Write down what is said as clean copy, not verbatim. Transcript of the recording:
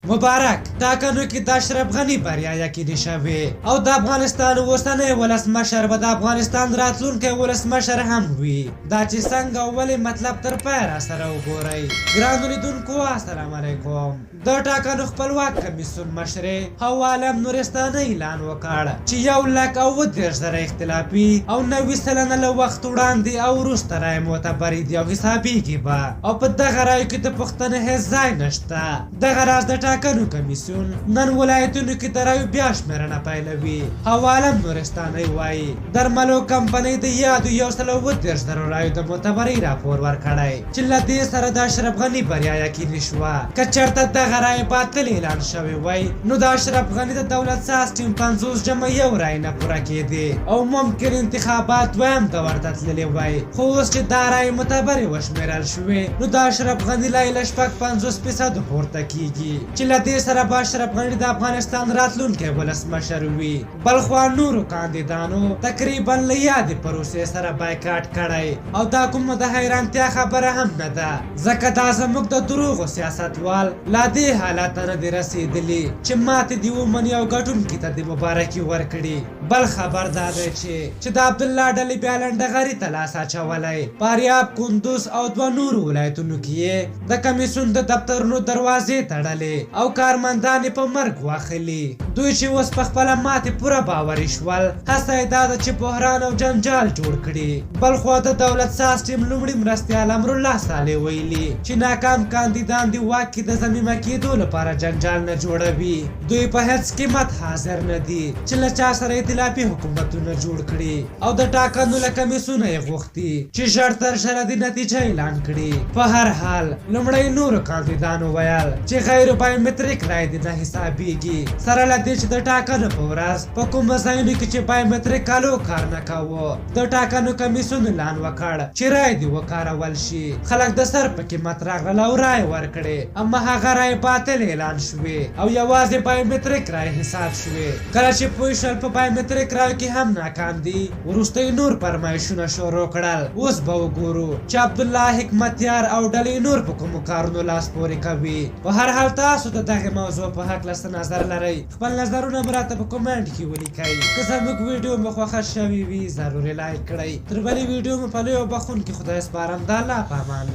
مبارک ټاکنو کې د اشرف غني بریا یقیني شوې او د افغانستان اوسنی ولسمشر به د افغانستان راتلونکی ولسمشر هم وي. دا چې څنګه او ولې مطلب تر پایه راسره وګورئ. ګرانو لیدونکو السلام علیکم. د ټاکنو خپلواک کمیسیون مشرې حوا عالم نورستاني اعلان وکړ چې 1,30,000 اختلافي او 90 سلنه له وخت وړاندې او وروسته رایې معتبرې دي او حسابېږي به او په دغه رایو کې د پوښتنې هېڅ ځای نشته. دغه راز د ټاکنو کمیسیون نن ولایتونو کې د رایو بیا شمېرنه پیلوي. حوا عالم نورستاني وایي درملو کمپنۍ د یادو 130,000 رایو د معتبرۍ راپور ورکړی چې له دې سره د اشرف غني بریا یقیني شوه. که چېرته دغه رایې باطل اعلان شوی وای نو د اشرف غني د دولت ساز ټیم 50 جمع یو رایې نه پوره کېدې او ممکن انتخابات دویم دور ته تللی وای. خو اوس چې دا رایې معتبرې وشمېرل شوې نو د اشرف غني لایې له 50% پورته کېږي چې له دې سره به اشرف غني د افغانستان راتلونکی ولسمشر وي. بلخوا نورو کاندیدانو تقریبا له یادې پروسې سره بایکاټ کړی او دا کومه د حیرانتیا خبره هم نه ده ځکه دا زموږ د دروغو سیاستوال لا دې حالت نه دي رسېدلي چې ماتې دې ومني او ګټونکي ته دې مبارکي ورکړي. بل خبر دا دی چې د عبدالله ډلې بیا لنډغري ته لاس اچولی. فاریاب، کندوز او 2 نورو ولایتونو کې د کمیسیون د دفترونو دروازې تړلې او کارمندان یې په مرګ واخلي. دوی چې اوس په خپله ماتې پوره باوري شول هڅه یې دا ده چې بحران او جنجال جوړ کړي. بلخوا د دولت ساز ټیم لومړي مرستیال امرالله صالح ویلي چې ناکام کاندیدان د واک کې د ضمیمه کېدو لپاره جنجال نه جوړوي. دوی په هیڅ قیمت حاضر نه دي چې له چا سره ائتلافي حکومتونه جوړ کړي او د ټاکنو له کمیسیونه یې غوښتي چې ژر تر ژره د نتیجه اعلان کړي. په هر حال لومړی نورو کاندیدانو ویل چې غیر بایومتریک رایې دې نه حسابېږي سره له دې چې د ټاکنو په ورځ په کومو ځایونو کې چې بایومتریک کالو کار نه کاوه د ټاکنو کمیسیون اعلان وکړ چې رایې دې وکارول شي. خلک د سر په قیمت راغلل او رایې ورکړې اما هغه رایې باطل اعلان شوې او یوازې بایومتریک رایې حساب شوې. کله چې پوه شول په بایومتریک رایو کې هم ناکام دي وروسته نور فرمایشونه شروع کړل. اوس به وګورو چې عبدالله حکمتیار او ډلې نور په کومو کارونو لاس پورې کوي. په هر حال تاسو د دغې موضوع په هکله څه نظر لرئ خپل نظرونه به راته په کومنټ کې ولیکئ. که زموږ ویډیو مو خوښه شوې وي ضروري لایک کړئ. تر بلې ویډیو مو په لوی او بخښونکي خدای سپارم. د الله په امان.